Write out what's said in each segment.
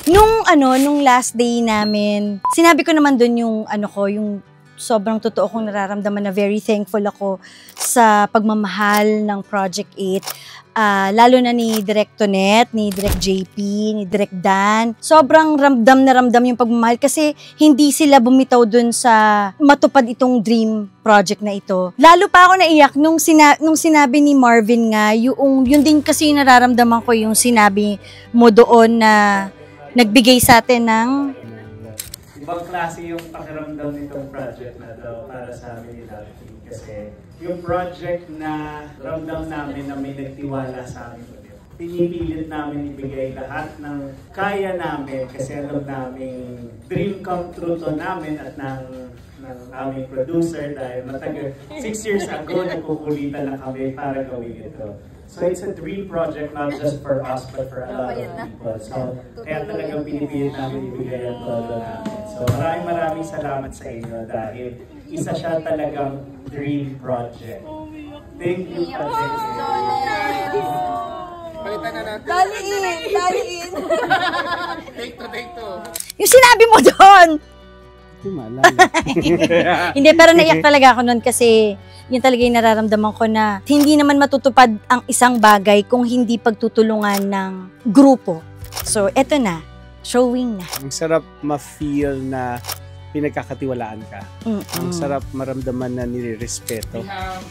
Nung last day namin, sinabi ko naman doon yung yung sobrang totoo kong nararamdaman na very thankful ako sa pagmamahal ng Project 8. Lalo na ni Direk Tonet, ni Direk JP, ni Direk Dan. Sobrang ramdam na ramdam yung pagmamahal kasi hindi sila bumitaw dun sa matupad itong dream project na ito. Lalo pa ako naiyak nung sinabi ni Marvin nga, yun din kasi yung nararamdaman ko yung sinabi mo doon na nagbigay sa atin ng ibang klase yung pakiramdam nitong project na to para sa amin ni Lucky. Kasi yung project na ramdam namin na may nagtiwala sa amin ulit. Pinipilit namin ibigay lahat ng kaya namin kasi alam namin dream come true to namin at ng aming producer dahil matagal 6 years ago nagkukulitan na kami para gawin ito. So it's a dream project not just for us but for a lot of people. So kaya talagang pinipilit namin ibigay ang todo namin. So maraming salamat sa inyo dahil isa siya talagang dream project. Thank you, Project. Palitan na natin. Daliin! Take two. Yung sinabi mo doon! Hindi, pero naiyak talaga ako noon kasi yun talaga yung nararamdaman ko na hindi naman matutupad ang isang bagay kung hindi pagtutulungan ng grupo. So, eto na. Showing na. Ang sarap ma-feel na pinagkakatiwalaan ka. Ang sarap maramdaman na nire-respeto. We have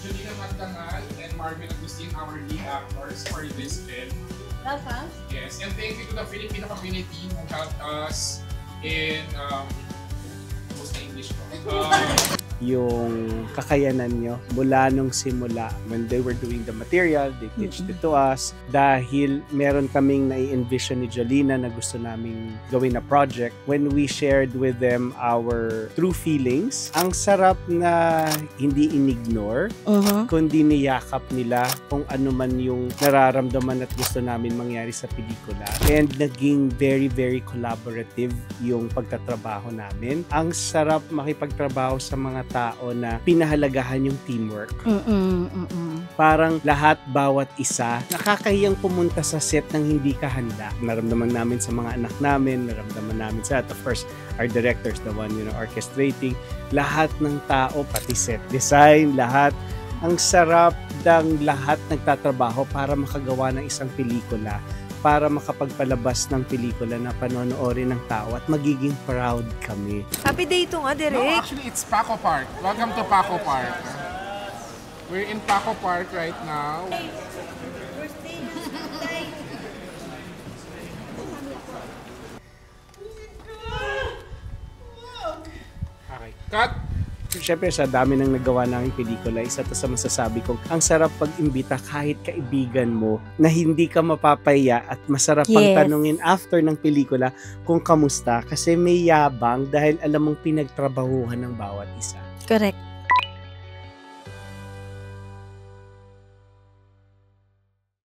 Julina Magdangal and Marvin Agustin, our lead actors for this film. Welcome. Yes, and thank you to the Filipino community who helped us in English ko. Yung kakayanan nyo mula nung simula when they were doing the material, they teached it to us dahil meron kaming nai-envision ni Jolina na gusto naming gawin na project. When we shared with them our true feelings, ang sarap na hindi inignore, kundi niyakap nila kung ano man yung nararamdaman at gusto namin mangyari sa pelikula. And naging very, very collaborative yung pagtatrabaho namin. Ang sarap makipagtrabaho sa mga tao na pinahalagahan yung teamwork. Parang lahat, bawat isa, nakakahiyang pumunta sa set ng hindi ka handa. Naramdaman namin sa mga anak namin, naramdaman namin sa, of course, our directors, the one, orchestrating, lahat ng tao, pati set design, lahat. Ang sarap ng lahat nagtatrabaho para makagawa ng isang pelikula, para makapagpalabas ng pelikula na panonoorin ng tao at magiging proud kami. Happy day ito nga, Direk. No, actually, it's Paco Park. Welcome to Paco Park. We're in Paco Park right now. Okay. Cut! Siyempre, sa dami ng nagawa namin pelikula, isa to sa masasabi kong ang sarap pag-imbita kahit kaibigan mo na hindi ka mapapaya at masarap pang tanungin after ng pelikula kung kamusta kasi may yabang dahil alam mong pinagtrabahuhan ng bawat isa. Correct.